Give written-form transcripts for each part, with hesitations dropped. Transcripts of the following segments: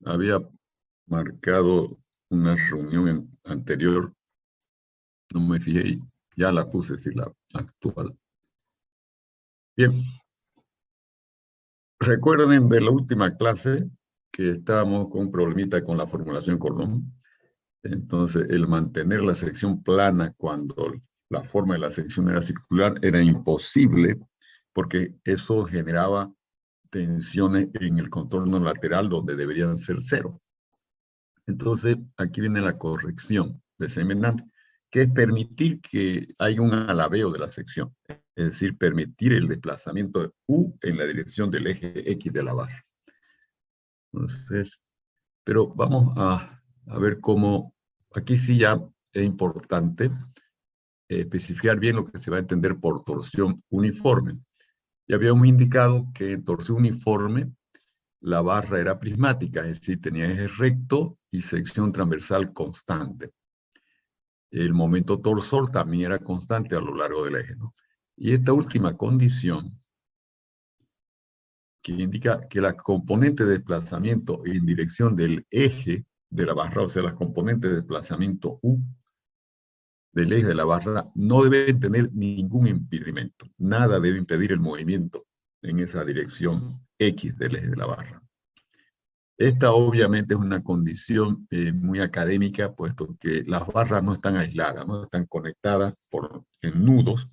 había marcado una reunión anterior, no me fijé y ya la puse, sí, la actual. Bien, recuerden de la última clase que estábamos con un problemita con la formulación Coulomb. Entonces, el mantener la sección plana cuando la forma de la sección era circular era imposible porque eso generaba tensiones en el contorno lateral donde deberían ser cero. Entonces, aquí viene la corrección de Seminar, que es permitir que haya un alabeo de la sección, es decir, permitir el desplazamiento de U en la dirección del eje X de la barra. Entonces, pero vamos a ver cómo, aquí sí ya es importante especificar bien lo que se va a entender por torsión uniforme. Ya habíamos indicado que en torsión uniforme la barra era prismática, es decir, tenía eje recto y sección transversal constante. El momento torsor también era constante a lo largo del eje, ¿no? Y esta última condición, que indica que las componentes de desplazamiento en dirección del eje de la barra, o sea, las componentes de desplazamiento U del eje de la barra, no deben tener ningún impedimento. Nada debe impedir el movimiento en esa dirección X del eje de la barra. Esta obviamente es una condición muy académica, puesto que las barras no están aisladas, no están conectadas en nudos,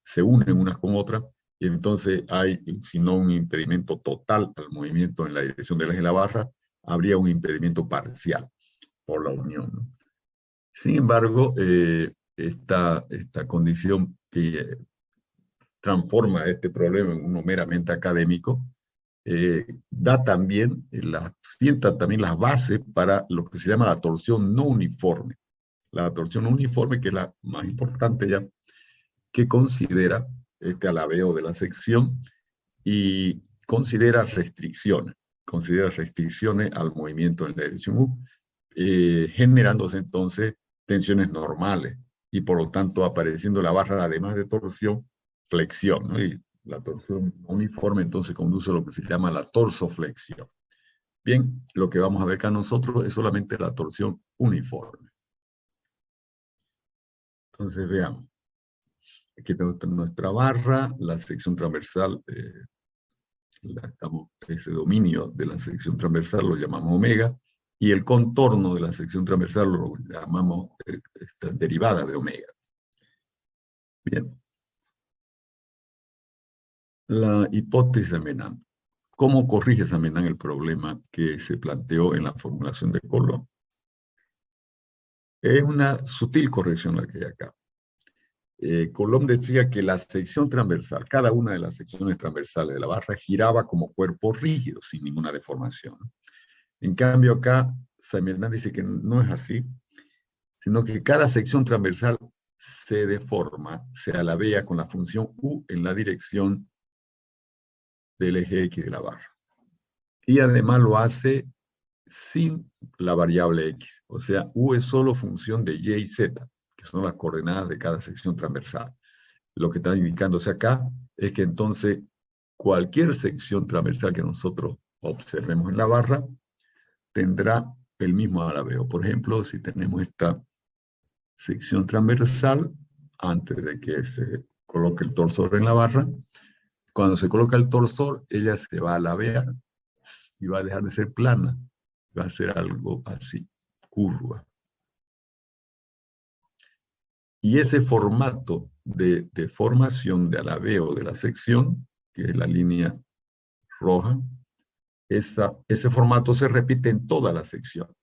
se unen unas con otras, y entonces hay, si no un impedimento total al movimiento en la dirección del eje de la barra, habría un impedimento parcial por la unión, ¿no? Sin embargo, esta condición que transforma este problema en uno meramente académico, sienta también las bases para lo que se llama la torsión no uniforme. La torsión no uniforme, que es la más importante ya, que considera este alabeo de la sección y considera restricciones al movimiento en la dirección U, generándose entonces tensiones normales y por lo tanto apareciendo la barra, además de torsión, flexión, ¿no? Y la torsión uniforme entonces conduce a lo que se llama la torsoflexión. Bien, lo que vamos a ver acá nosotros es solamente la torsión uniforme. Entonces veamos. Aquí tenemos nuestra barra, la sección transversal, ese dominio de la sección transversal lo llamamos omega, y el contorno de la sección transversal lo llamamos esta derivada de omega. Bien. La hipótesis de Menand. ¿Cómo corrige Menand el problema que se planteó en la formulación de Coulomb? Es una sutil corrección la que hay acá. Coulomb decía que la sección transversal, cada una de las secciones transversales de la barra giraba como cuerpo rígido, sin ninguna deformación. En cambio acá, Menand dice que no es así, sino que cada sección transversal se deforma, se alabea con la función U en la dirección del eje X de la barra. Y además lo hace sin la variable X. O sea, U es solo función de Y y Z, que son las coordenadas de cada sección transversal. Lo que está indicándose acá es que entonces cualquier sección transversal que nosotros observemos en la barra tendrá el mismo alabeo. Por ejemplo, si tenemos esta sección transversal, antes de que se coloque el torsor en la barra, cuando se coloca el torsor, ella se va a alabear y va a dejar de ser plana. Va a ser algo así, curva. Y ese formato de formación de alabeo de la sección, que es la línea roja, ese formato se repite en toda la sección,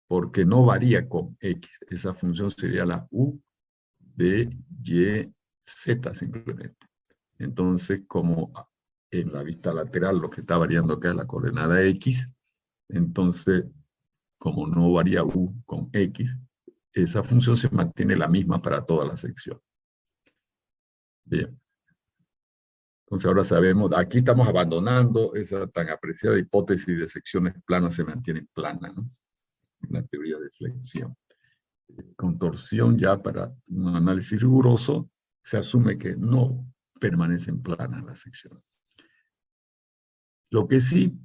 porque no varía con X. Esa función sería la U de Y, Z simplemente. Entonces, como en la vista lateral lo que está variando acá es la coordenada X, entonces, como no varía U con X, esa función se mantiene la misma para toda la sección. Bien. Entonces ahora sabemos, aquí estamos abandonando esa tan apreciada hipótesis de secciones planas se mantienen planas, ¿no? La teoría de flexión. Con torsión ya para un análisis riguroso se asume que no permanecen planas las secciones. Lo que sí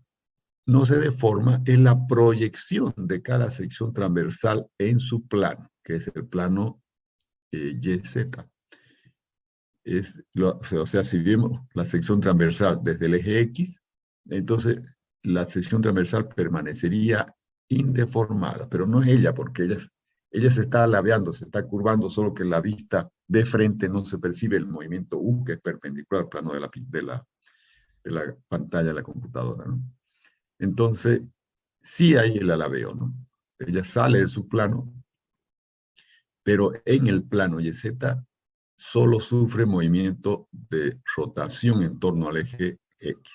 no se deforma, es la proyección de cada sección transversal en su plano, que es el plano YZ. O sea, si vemos la sección transversal desde el eje X, entonces la sección transversal permanecería indeformada, pero no es ella, porque ella se está alabeando, se está curvando, solo que en la vista de frente no se percibe el movimiento U, que es perpendicular al plano de la pantalla de la computadora, ¿no? Entonces, sí hay el alabeo, ¿no? Ella sale de su plano, pero en el plano YZ solo sufre movimiento de rotación en torno al eje X.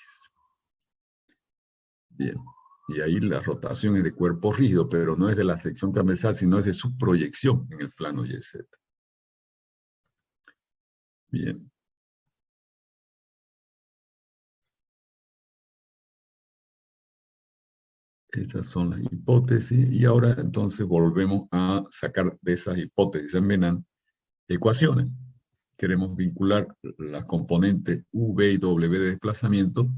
Bien, y ahí la rotación es de cuerpo rígido, pero no es de la sección transversal, sino es de su proyección en el plano YZ. Bien. Estas son las hipótesis, y ahora entonces volvemos a sacar de esas hipótesis en Venant ecuaciones. Queremos vincular las componentes V y W de desplazamiento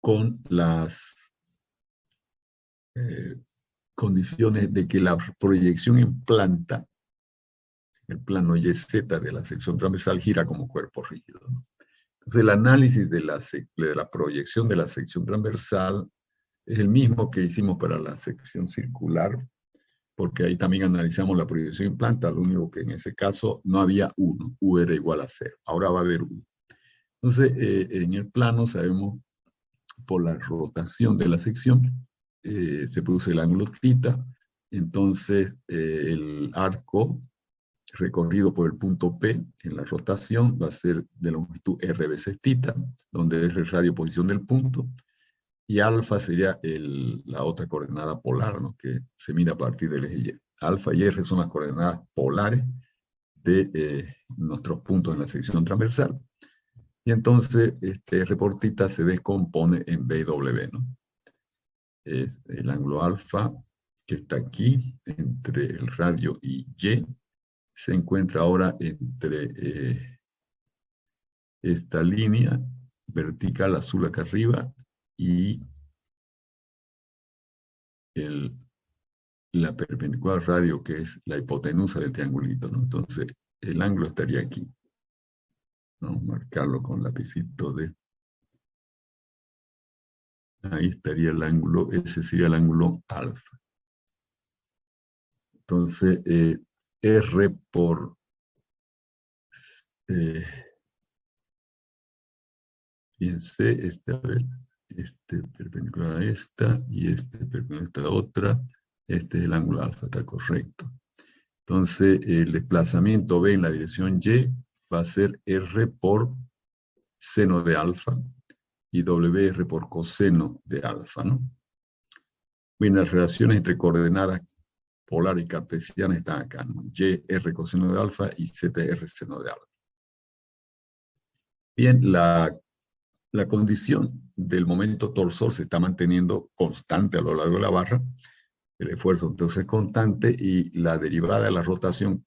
con las condiciones de que la proyección en planta, el plano YZ de la sección transversal, gira como cuerpo rígido, ¿no? Entonces el análisis de la proyección de la sección transversal es el mismo que hicimos para la sección circular, porque ahí también analizamos la proyección en planta, lo único que en ese caso no había 1, U era igual a 0, ahora va a haber 1. Entonces, en el plano sabemos por la rotación de la sección, se produce el ángulo θ, entonces el arco recorrido por el punto P en la rotación va a ser de longitud R veces θ, donde R es radio posición del punto, y alfa sería la otra coordenada polar, ¿no?, que se mira a partir del eje Y. Alfa y R son las coordenadas polares de nuestros puntos en la sección transversal. Y entonces este R por θ se descompone en B y W, ¿no? Es el ángulo alfa que está aquí, entre el radio y Y, se encuentra ahora entre esta línea vertical azul acá arriba y la perpendicular radio, que es la hipotenusa del triangulito, ¿no? Entonces, el ángulo estaría aquí. Vamos a marcarlo con lapicito de... Ahí estaría el ángulo, ese sería el ángulo alfa. Entonces, R por... fíjense, a ver, este perpendicular a esta, y este perpendicular a esta otra, este es el ángulo alfa, está correcto. Entonces, el desplazamiento B en la dirección Y va a ser R por seno de alfa, y WR por coseno de alfa, ¿no? Bien, las relaciones entre coordenadas polar y cartesiana están acá, ¿no? Y, R coseno de alfa y Z, R seno de alfa. Bien, la condición del momento torsor se está manteniendo constante a lo largo de la barra, el esfuerzo entonces es constante, y la derivada de la rotación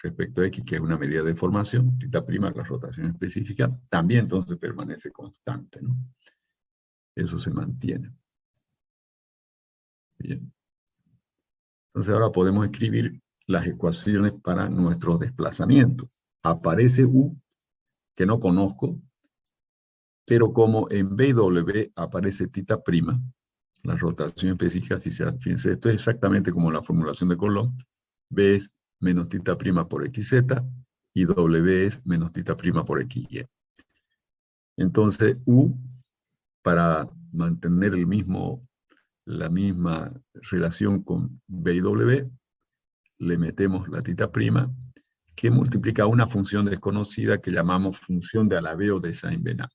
respecto a X, que es una medida de deformación, θ', la rotación específica, también entonces permanece constante, ¿no? Eso se mantiene. Bien. Entonces ahora podemos escribir las ecuaciones para nuestros desplazamientos. Aparece U, que no conozco, pero como en BW aparece θ', la rotación específica, fíjense, esto es exactamente como la formulación de Coulomb. B es menos θ' por XZ, y W es menos θ' por XY. Entonces, U, para mantener la misma relación con B y W, le metemos la θ', que multiplica una función desconocida que llamamos función de alabeo de Saint-Venant.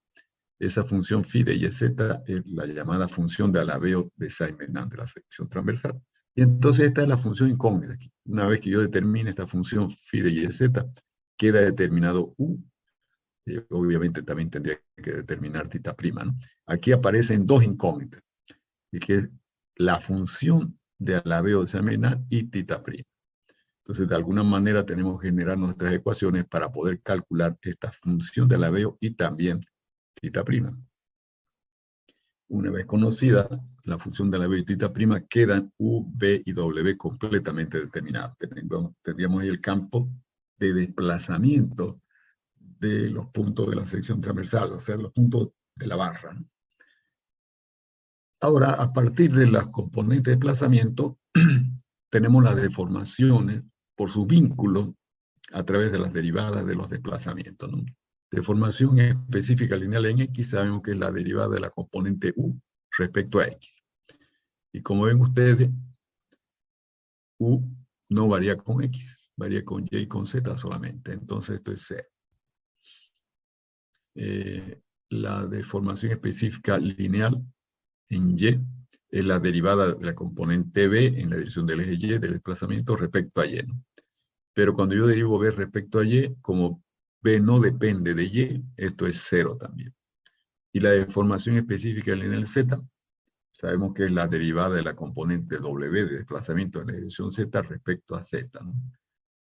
Esa función phi de YZ es la llamada función de alabeo de Saint-Venant de la sección transversal. Y entonces esta es la función incógnita. Una vez que yo determine esta función phi de YZ, queda determinado U. Obviamente también tendría que determinar θ', ¿no? Aquí aparecen dos incógnitas, y que es la función de alabeo de Saint-Venant y θ'. Entonces, de alguna manera tenemos que generar nuestras ecuaciones para poder calcular esta función de alabeo y también θ'. Una vez conocida la función de la B y tita prima, quedan U, B y W completamente determinados. Tendríamos ahí el campo de desplazamiento de los puntos de la sección transversal, o sea, los puntos de la barra, ¿no? Ahora, a partir de las componentes de desplazamiento, tenemos las deformaciones por su vínculo a través de las derivadas de los desplazamientos, ¿no? Deformación específica lineal en X, sabemos que es la derivada de la componente U respecto a X. Y como ven ustedes, U no varía con X, varía con Y y con Z solamente. Entonces esto es 0. La deformación específica lineal en Y es la derivada de la componente B en la dirección del eje Y del desplazamiento respecto a Y, ¿no? Pero cuando yo derivo B respecto a Y, como B no depende de Y, esto es 0 también. Y la deformación específica lineal Z, sabemos que es la derivada de la componente W de desplazamiento en la dirección Z respecto a Z, ¿no?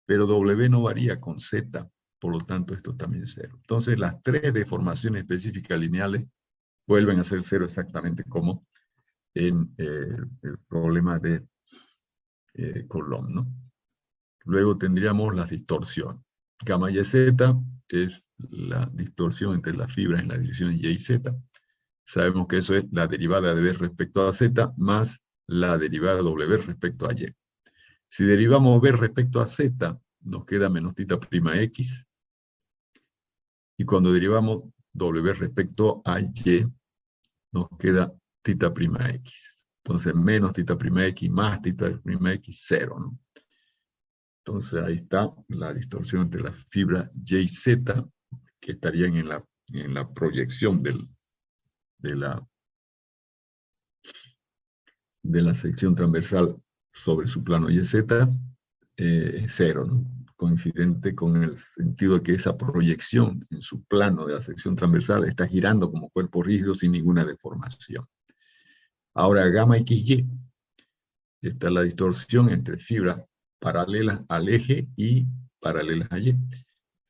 Pero W no varía con Z, por lo tanto esto también es 0. Entonces las tres deformaciones específicas lineales vuelven a ser 0 exactamente como en el problema de Coulomb, ¿no? Luego tendríamos las distorsiones. Gamma y Z es la distorsión entre las fibras en las direcciones Y y Z. Sabemos que eso es la derivada de B respecto a Z más la derivada de W respecto a Y. Si derivamos B respecto a Z, nos queda menos tita prima X. Y cuando derivamos W respecto a Y, nos queda tita prima X. Entonces, menos tita prima X más tita prima X, 0, ¿no? Entonces, ahí está la distorsión entre las fibras Y y Z, que estarían en la proyección de la sección transversal sobre su plano YZ, es 0, ¿no? Coincidente con el sentido de que esa proyección en su plano de la sección transversal está girando como cuerpo rígido sin ninguna deformación. Ahora, gamma XY, está la distorsión entre fibras paralelas al eje y paralelas a Y.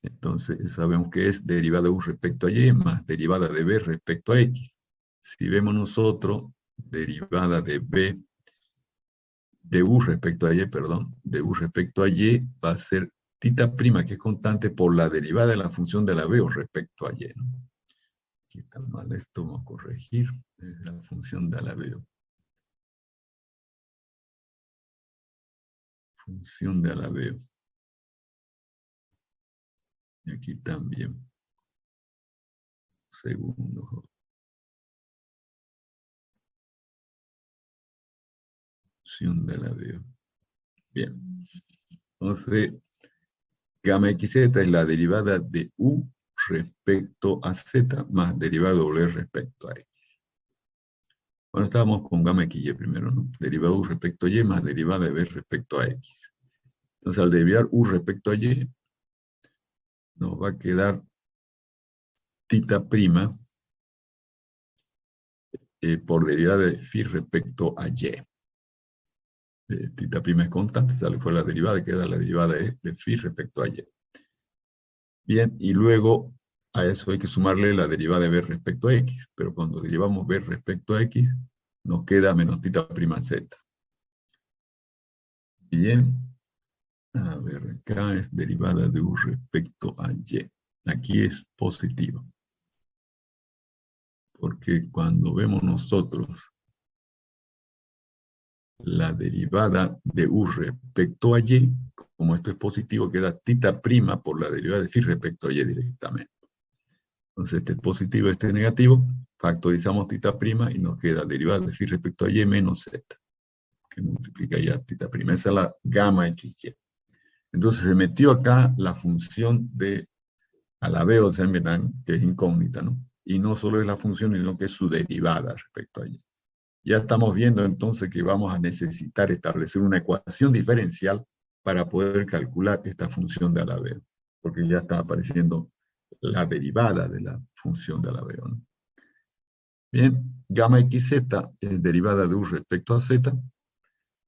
Entonces sabemos que es derivada de U respecto a Y más derivada de B respecto a X. Si vemos nosotros derivada de B, de U respecto a Y, perdón, de U respecto a Y va a ser tita prima, que es constante, por la derivada de la función de la B respecto a Y, ¿no? Aquí está mal esto, vamos a corregir, es la función de la B. Función de Alaveo. Y aquí también. Segundo. Función de Alaveo. Bien. Entonces, gamma XZ es la derivada de U respecto a Z más derivada de W respecto a X. Bueno, estábamos con gamma XY primero, ¿no? Derivada U respecto a Y más derivada de B respecto a X. Entonces, al derivar U respecto a Y, nos va a quedar tita prima por derivada de phi respecto a Y. Tita prima es constante, sale fuera la derivada, queda la derivada de phi respecto a Y. Bien, y luego a eso hay que sumarle la derivada de B respecto a X, pero cuando derivamos B respecto a X, nos queda menos tita prima Z. Bien, a ver, acá es derivada de U respecto a Y. Aquí es positivo. Porque cuando vemos nosotros la derivada de U respecto a Y, como esto es positivo, queda tita prima por la derivada de phi respecto a Y directamente. Entonces este es positivo, este es negativo, factorizamos tita prima y nos queda derivada de phi respecto a Y menos Z, que multiplica ya tita prima. Esa es la gamma XY. Entonces se metió acá la función de Alaveo de Saint-Venant, que es incógnita, ¿no? Y no solo es la función, sino que es su derivada respecto a Y. Ya estamos viendo entonces que vamos a necesitar establecer una ecuación diferencial para poder calcular esta función de Alaveo, porque ya está apareciendo la derivada de la función de Alaveo, ¿no? Bien, gamma XZ es derivada de U respecto a Z,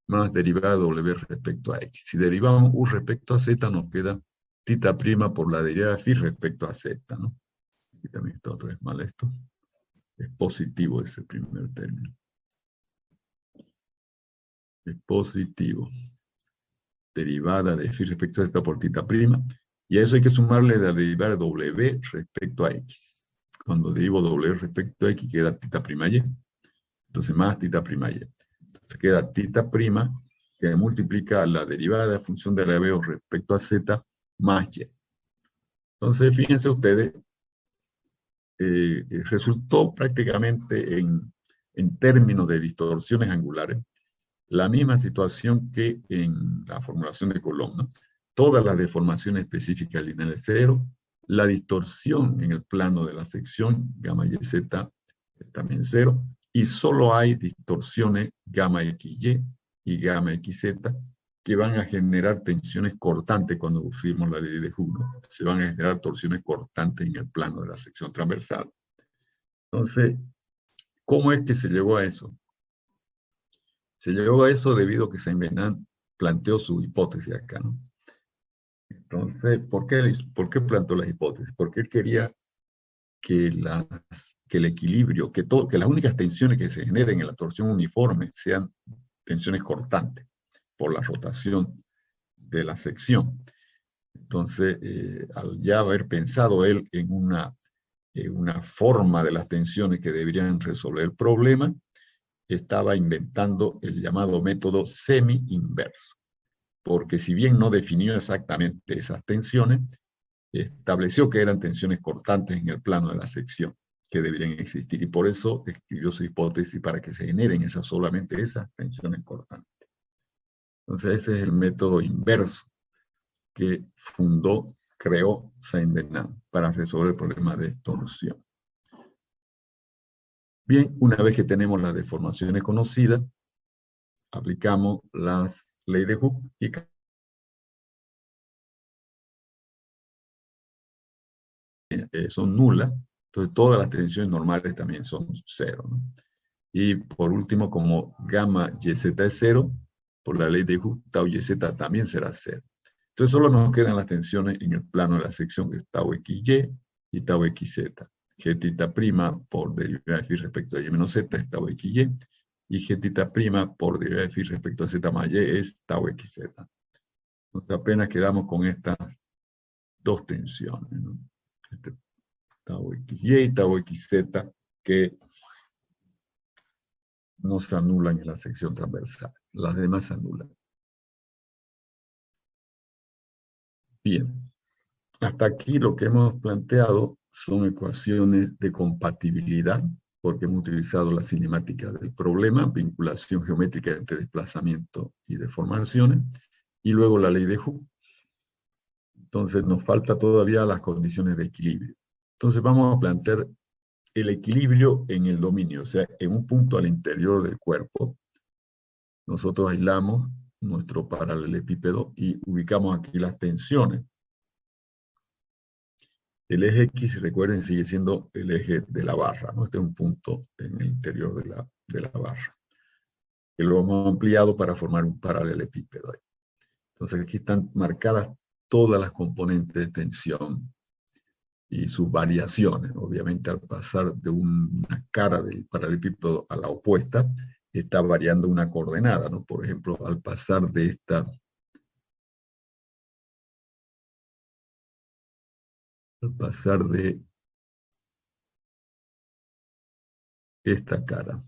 más derivada de W respecto a X. Si derivamos U respecto a Z, nos queda tita prima por la derivada de phi respecto a Z, ¿no? Aquí también está otra vez mal esto. Es positivo ese primer término. Es positivo. Derivada de phi respecto a esta por tita prima. Y a eso hay que sumarle la derivada de w respecto a x. Cuando derivo w respecto a x queda tita prima y. Entonces más tita prima y. Entonces queda tita prima que multiplica la derivada de la función de la b respecto a z más y. Entonces fíjense ustedes, resultó prácticamente en términos de distorsiones angulares la misma situación que en la formulación de Coulomb, ¿no? Todas las deformaciones específicas lineales cero, la distorsión en el plano de la sección, gamma y z, también cero, y solo hay distorsiones gamma xy y gamma xz que van a generar tensiones cortantes cuando usemos la ley de Hooke, ¿no? Se van a generar torsiones cortantes en el plano de la sección transversal. Entonces, ¿cómo es que se llegó a eso? Se llegó a eso debido a que Saint-Venant planteó su hipótesis acá, ¿no? Entonces, ¿por qué planteó las hipótesis? Porque él quería que, que el equilibrio, que las únicas tensiones que se generen en la torsión uniforme sean tensiones cortantes por la rotación de la sección. Entonces, al ya haber pensado él en una forma de las tensiones que deberían resolver el problema, estaba inventando el llamado método semi-inverso, porque si bien no definió exactamente esas tensiones, estableció que eran tensiones cortantes en el plano de la sección que deberían existir, y por eso escribió su hipótesis para que se generen solamente esas tensiones cortantes. Entonces ese es el método inverso que creó Saint-Venant para resolver el problema de torsión. Bien, una vez que tenemos las deformaciones conocidas, aplicamos las leyes de Hooke y son nulas, entonces todas las tensiones normales también son cero, ¿no? Y por último, como gamma YZ es cero, por la ley de Hooke, tau YZ también será cero. Entonces solo nos quedan las tensiones en el plano de la sección, que es tau XY y tau XZ. G tita prima por derivada de phi respecto a y menos z es tau XY, y G tita prima por derivada de phi respecto a z más y es tau XZ. Entonces apenas quedamos con estas dos tensiones, ¿no? Tau XY y tau XZ, que no se anulan en la sección transversal. Las demás se anulan. Bien. Hasta aquí lo que hemos planteado son ecuaciones de compatibilidad, porque hemos utilizado la cinemática del problema, vinculación geométrica entre desplazamiento y deformaciones, y luego la ley de Hooke. Entonces nos falta todavía las condiciones de equilibrio. Entonces vamos a plantear el equilibrio en el dominio, o sea, en un punto al interior del cuerpo. Nosotros aislamos nuestro paralelepípedo y ubicamos aquí las tensiones. El eje X, recuerden, sigue siendo el eje de la barra, ¿no? Este es un punto en el interior de la barra, que lo hemos ampliado para formar un paralelepípedo ahí. Entonces aquí están marcadas todas las componentes de tensión y sus variaciones. Obviamente al pasar de una cara del paralelepípedo a la opuesta, está variando una coordenada, ¿no? Por ejemplo, al pasar de esta cara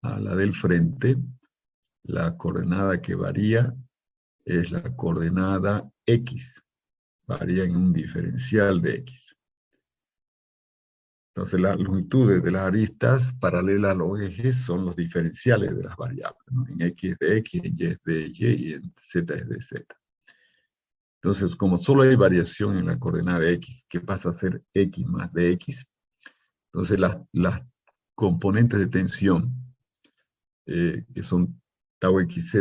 a la del frente, la coordenada que varía es la coordenada X. Varía en un diferencial de X. Entonces las longitudes de las aristas paralelas a los ejes son los diferenciales de las variables, ¿no? En X es de X, en Y es de Y y en Z es de Z. Entonces, como solo hay variación en la coordenada X, que pasa a ser X más dx, entonces las componentes de tensión, que son tau xz,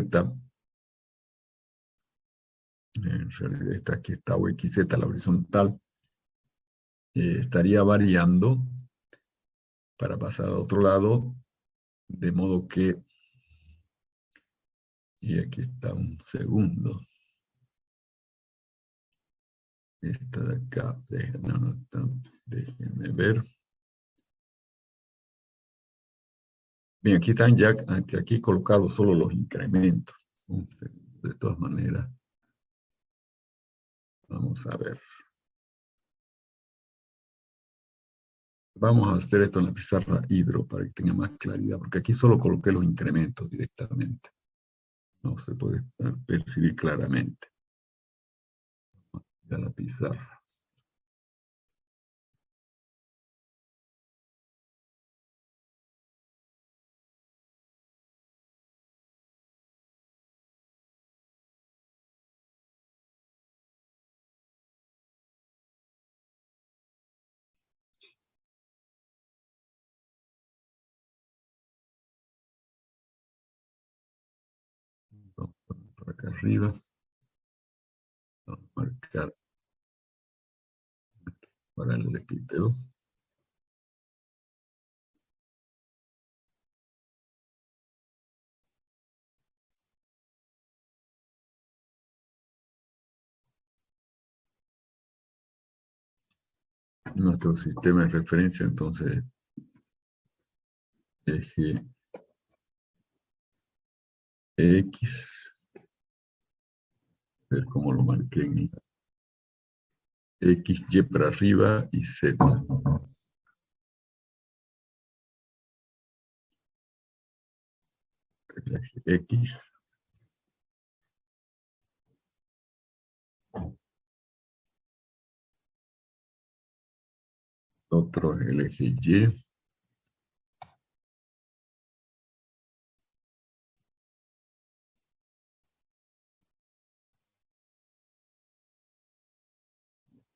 en realidad esta aquí es tau xz, la horizontal, estaría variando para pasar al otro lado, de modo que, y aquí está un segundo, esta de acá, déjenme ver, Bien, aquí están ya, aquí colocados solo los incrementos. De todas maneras, vamos a ver. Vamos a hacer esto en la pizarra hidro para que tenga más claridad, porque aquí solo coloqué los incrementos directamente. No se puede percibir claramente. Ya la pizarra. Vamos por acá arriba. Vamos a marcar para el epíteto. Nuestro sistema de referencia, entonces, eje X, ver cómo lo marqué en X, Y para arriba y Z. El eje X, otro el eje Y,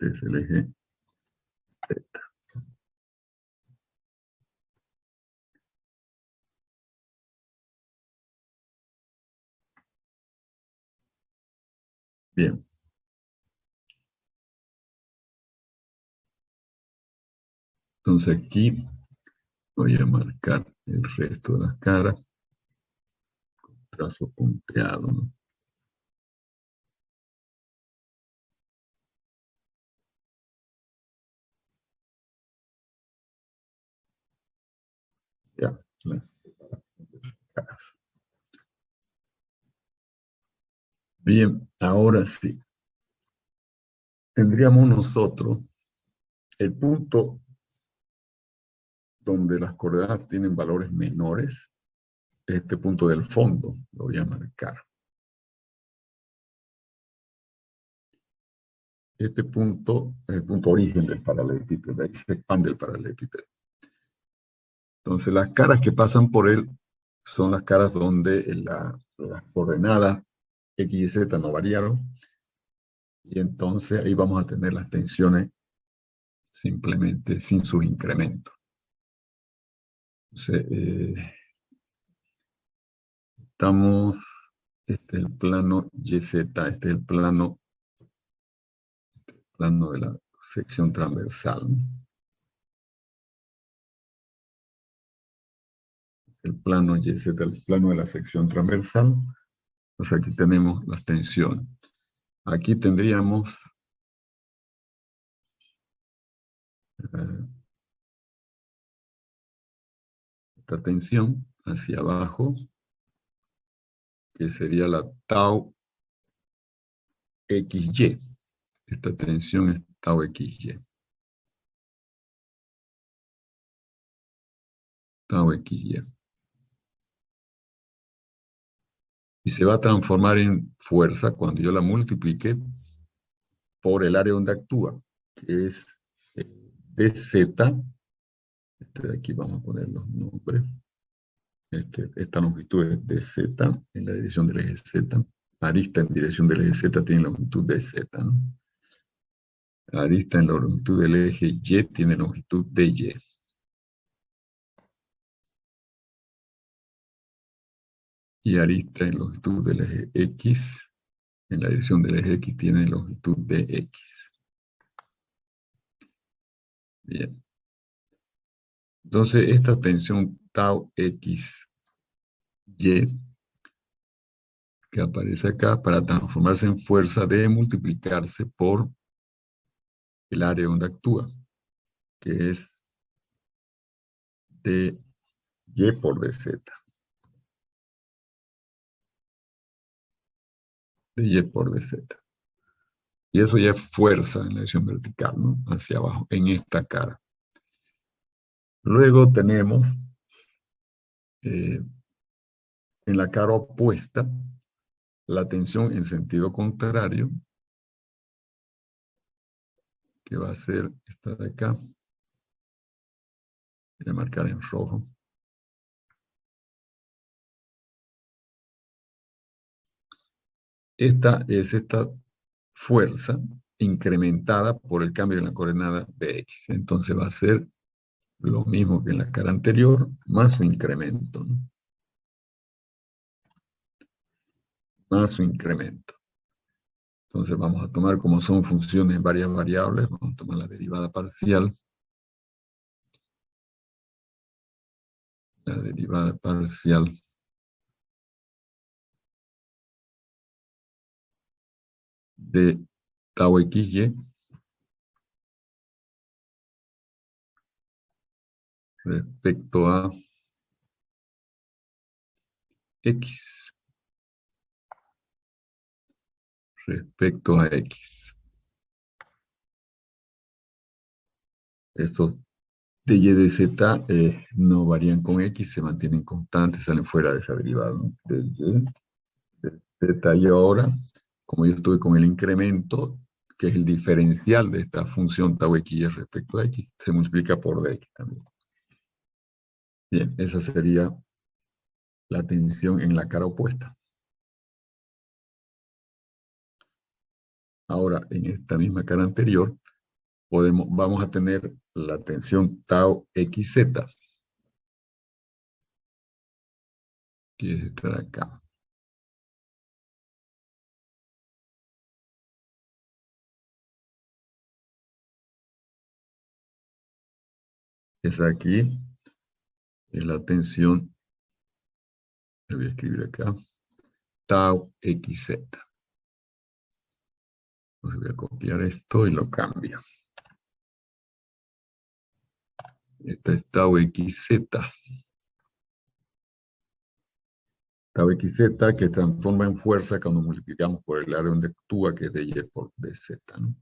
este es el eje Z. Bien, entonces aquí voy a marcar el resto de las caras, trazo punteado, ¿no? Ya, las caras. Bien, ahora sí. Tendríamos nosotros el punto donde las coordenadas tienen valores menores, este punto del fondo, lo voy a marcar. Este punto es el punto origen del paralelepípedo, de ahí se expande el paralelepípedo. Entonces las caras que pasan por él son las caras donde las coordenadas X y Z no variaron, y entonces ahí vamos a tener las tensiones simplemente sin sus incrementos. Entonces, estamos, este es el plano YZ, este es el plano de la sección transversal. El plano YZ, el plano de la sección transversal. Entonces aquí tenemos las tensiones. Aquí tendríamos esta tensión hacia abajo, que sería la tau XY. Esta tensión es tau XY. Tau XY. Y se va a transformar en fuerza cuando yo la multiplique por el área donde actúa, que es dz. Este de aquí vamos a poner los nombres. Esta longitud es dz en la dirección del eje z. Arista en dirección del eje z tiene longitud dz, ¿no? Arista en la longitud del eje y tiene longitud dy. Y arista en longitud del eje x, en la dirección del eje x tiene longitud dx. Bien. Entonces, esta tensión tau x y que aparece acá, para transformarse en fuerza, debe multiplicarse por el área donde actúa, que es dy. Y por dz. De y por dz. Y eso ya es fuerza en la dirección vertical, ¿no? Hacia abajo, en esta cara. Luego tenemos en la cara opuesta la tensión en sentido contrario, que va a ser esta de acá. Voy a marcar en rojo. Esta es esta fuerza incrementada por el cambio en la coordenada de X. Entonces va a ser lo mismo que en la cara anterior, más su incremento, ¿no? Más su incremento. Entonces vamos a tomar, como son funciones en varias variables, vamos a tomar la derivada parcial. La derivada parcial de tau xy respecto a x. Respecto a x. Estos de y de z no varían con x, se mantienen constantes, salen fuera de esa derivada, ¿no? De y, de z, y ahora, como yo estoy con el incremento, que es el diferencial de esta función tau xy respecto a x, se multiplica por dx también. Bien, esa sería la tensión en la cara opuesta. Ahora, en esta misma cara anterior, vamos a tener la tensión tau xz, que es esta de acá. Esa aquí es la tensión, le voy a escribir acá, tau xz. Entonces voy a copiar esto y lo cambio. Esta es tau xz. Tau xz que transforma en fuerza cuando multiplicamos por el área donde actúa, que es de y por dz, ¿no?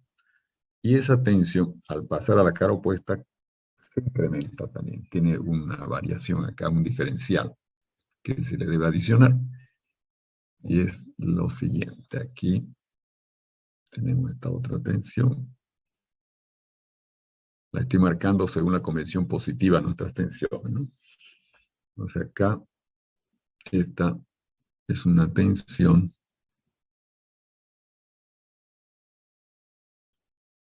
Y esa tensión, al pasar a la cara opuesta, se incrementa también. Tiene una variación acá, un diferencial que se le debe adicionar. Y es lo siguiente. Aquí tenemos esta otra tensión. La estoy marcando según la convención positiva de nuestras tensiones, ¿no? Entonces acá, esta es una tensión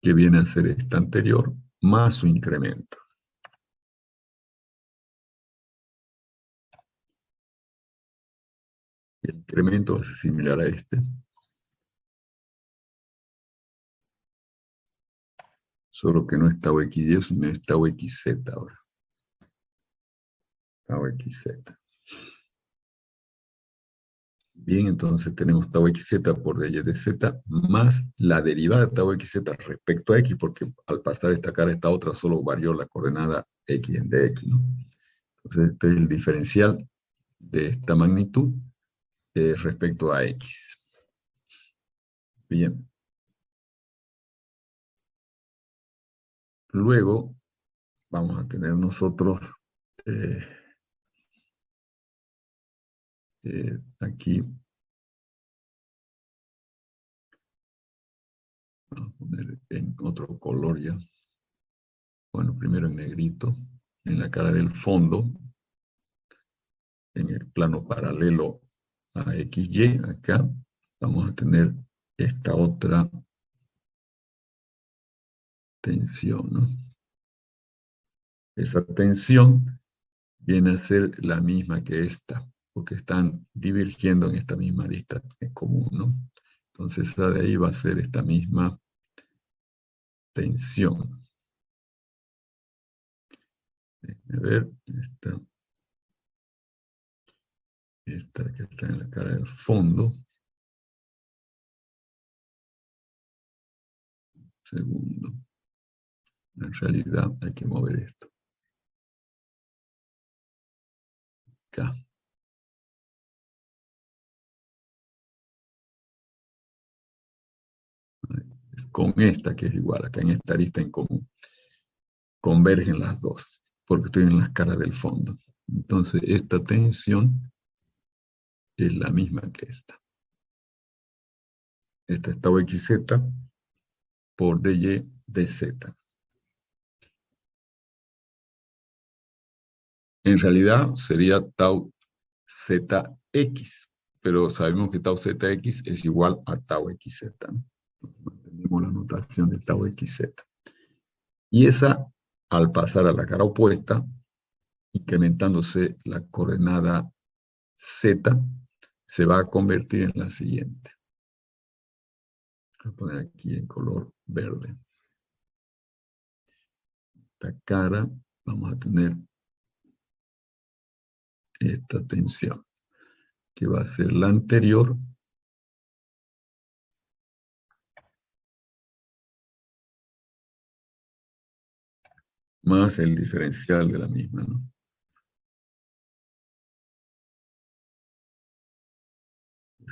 que viene a ser esta anterior, más su incremento. El incremento es similar a este. Solo que no es tau xy, sino es tau xz ahora. Tau xz. Bien, entonces tenemos tau xz por dy de z más la derivada de tau xz respecto a x, porque al pasar esta cara a esta otra solo varió la coordenada x en dx, ¿no? Entonces este es el diferencial de esta magnitud respecto a x. Bien. Luego vamos a tener nosotros aquí, vamos a poner en otro color ya. Bueno, primero en negrito, en la cara del fondo, en el plano paralelo a XY, acá, vamos a tener esta otra tensión, ¿no? Esa tensión viene a ser la misma que esta, porque están divergiendo en esta misma arista común, ¿no? Entonces, esa de ahí va a ser esta misma tensión. A ver, esta que está en la cara del fondo. Segundo. En realidad hay que mover esto. acá. Con esta que es igual, acá en esta arista en común. Convergen las dos, porque estoy en las caras del fondo. Entonces, esta tensión es la misma que esta. Esta es tau xz por dy dz. En realidad sería tau zx, pero sabemos que tau zx es igual a tau xz, ¿no? Mantenemos la notación de tau xz. Y esa, al pasar a la cara opuesta, incrementándose la coordenada z, se va a convertir en la siguiente. Voy a poner aquí en color verde. Esta cara, vamos a tener esta tensión, que va a ser la anterior más el diferencial de la misma, ¿no?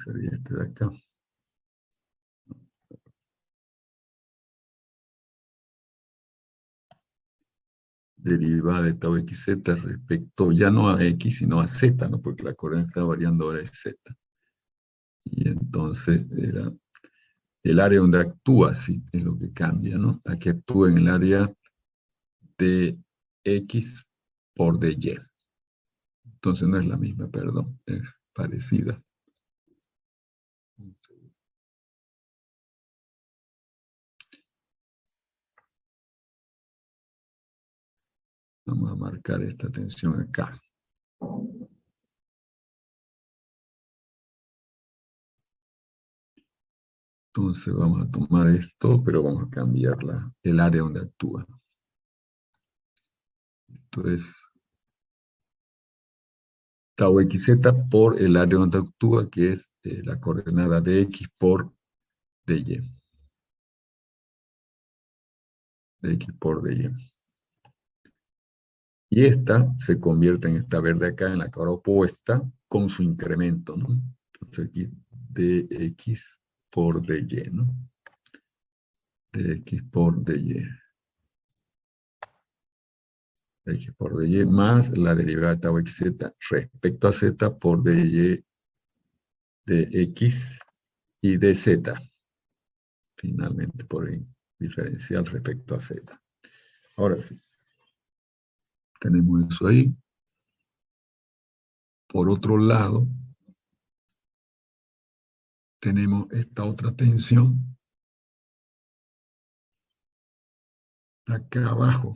Sería este de acá. Derivada de tau xz respecto ya no a x, sino a z, ¿no? Porque la coordenada está variando ahora es z. Y entonces era el área donde actúa, sí, es lo que cambia, ¿no? Aquí actúa en el área de x por dy. Entonces no es la misma, perdón, es parecida. Vamos a marcar esta tensión acá. Entonces vamos a tomar esto, pero vamos a cambiar el área donde actúa. Esto es tau xz por el área donde actúa, que es la coordenada de x por dy. De x por dy. Y esta se convierte en esta verde acá, en la cara opuesta, con su incremento, ¿no? Entonces aquí dx por dy, ¿no? Dx por dy. X por dy más la derivada de tau xz respecto a z por dy de x y de z. Finalmente por el diferencial respecto a z. Ahora sí. Tenemos eso ahí. Por otro lado, tenemos esta otra tensión acá abajo,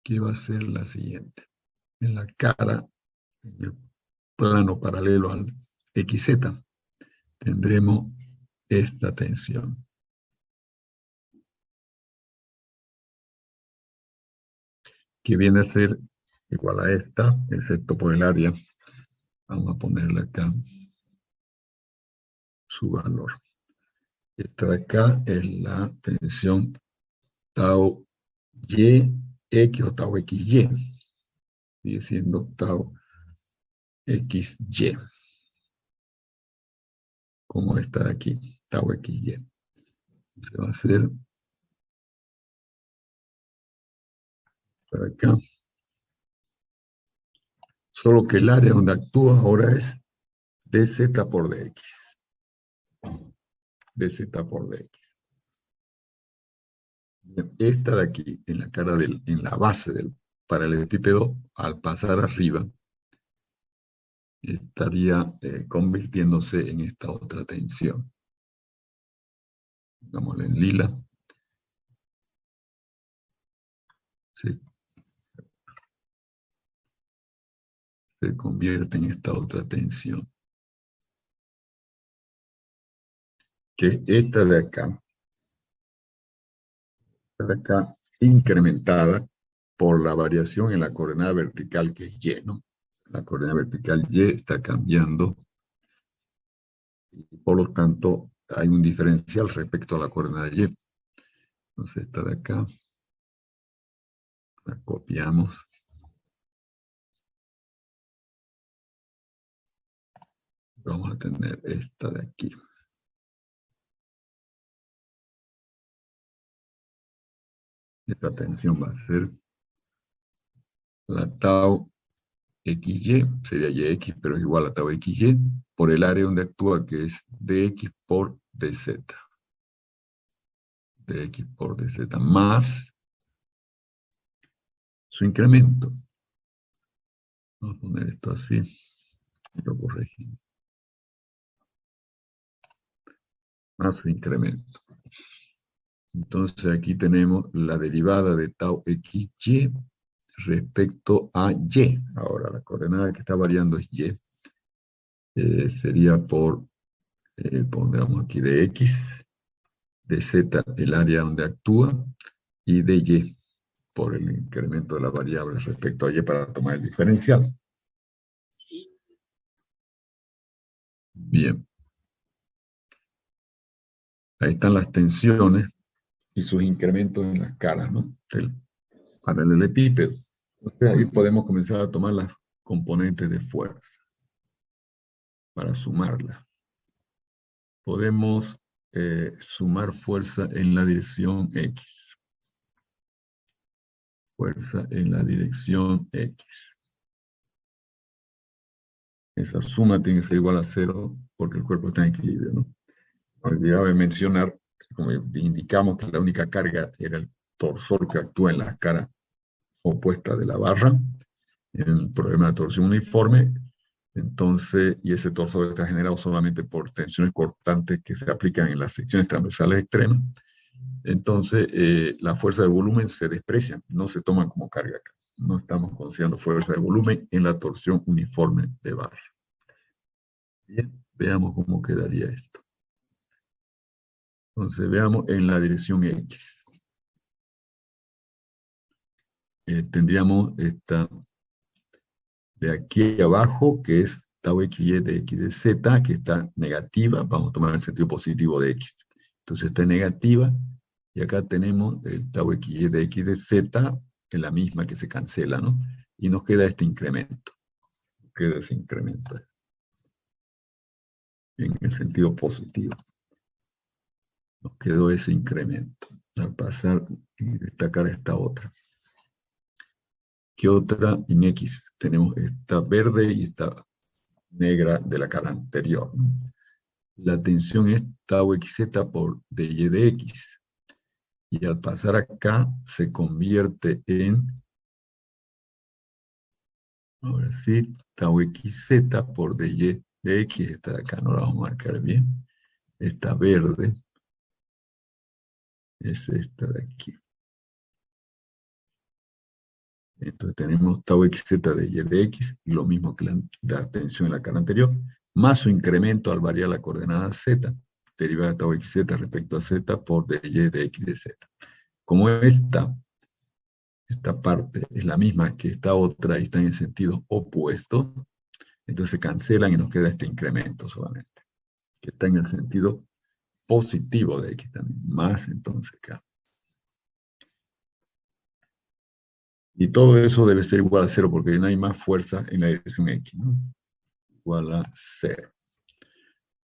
que va a ser la siguiente. En la cara, en el plano paralelo al xz, tendremos esta tensión. Que viene a ser igual a esta, excepto por el área. Vamos a ponerle acá su valor. Esta de acá es la tensión tau y x o tau xy. Sigue siendo tau xy. Como esta de aquí, tau xy. Se va a hacer para acá. Solo que el área donde actúa ahora es dz por dx. Dz por dx. Esta de aquí, en la cara en la base del paralelepípedo, al pasar arriba, estaría convirtiéndose en esta otra tensión. Pongámosla en lila. Se convierte en esta otra tensión. Que es esta de acá. Esta de acá, incrementada por la variación en la coordenada vertical que es y, ¿no? La coordenada vertical y está cambiando. Y por lo tanto, hay un diferencial respecto a la coordenada y. Entonces, esta de acá, la copiamos. Vamos a tener esta de aquí. Esta tensión va a ser la tau XY, sería YX, pero es igual a tau XY, por el área donde actúa, que es DX por DZ. DX por DZ, más su incremento. Vamos a poner esto así, y lo corregimos. Más su incremento. Entonces aquí tenemos la derivada de tau XY respecto a Y. Ahora, la coordenada que está variando es Y. Sería por, pondremos aquí de X, de Z el área donde actúa, y de Y por el incremento de la variable respecto a Y para tomar el diferencial. Bien. Ahí están las tensiones y sus incrementos en las caras, ¿no? Del paralelepípedo. Entonces ahí podemos comenzar a tomar las componentes de fuerza para sumarlas. Podemos sumar fuerza en la dirección X. Fuerza en la dirección X. Esa suma tiene que ser igual a 0 porque el cuerpo está en equilibrio, ¿no? Olvidaba de mencionar, como indicamos que la única carga era el torsor que actúa en las caras opuestas de la barra, en el problema de torsión uniforme, entonces, y ese torsor está generado solamente por tensiones cortantes que se aplican en las secciones transversales extremas, entonces la fuerza de volumen se desprecia, no se toman como carga acá. No estamos considerando fuerza de volumen en la torsión uniforme de barra. Bien, veamos cómo quedaría esto. Entonces veamos en la dirección X. Tendríamos esta de aquí abajo, que es tau XY de X de Z, que está negativa. Vamos a tomar el sentido positivo de X. Entonces está negativa. Y acá tenemos el tau XY de X de Z, que es la misma que se cancela, ¿no? Y nos queda este incremento. Queda ese incremento en el sentido positivo. Nos quedó ese incremento. Al pasar y destacar esta otra. ¿Qué otra? En X tenemos esta verde y esta negra de la cara anterior, ¿no? La tensión es tau XZ por dy de X. Y al pasar acá se convierte en, ahora sí, tau XZ por dy de X. Esta de acá no la vamos a marcar bien. Esta verde es esta de aquí. Entonces tenemos tau XZ de y de X, y lo mismo que la tensión en la cara anterior, más su incremento al variar la coordenada Z, derivada de tau XZ respecto a Z por dy de X de Z. Como esta parte es la misma que esta otra y está en el sentido opuesto, entonces se cancelan y nos queda este incremento solamente, que está en el sentido positivo de X también, más entonces acá. Y todo eso debe ser igual a 0 porque no hay más fuerza en la dirección X, ¿no? Igual a 0.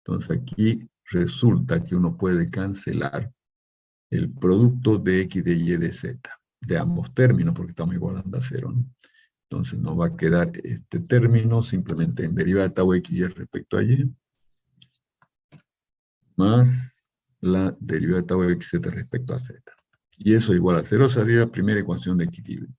Entonces aquí resulta que uno puede cancelar el producto de X de Y de Z, de ambos términos, porque estamos igualando a 0, ¿no? Entonces nos va a quedar este término simplemente en derivada de tau XY respecto a Y, más la derivada de tau XZ respecto a Z. Y eso igual a 0 sería la primera ecuación de equilibrio.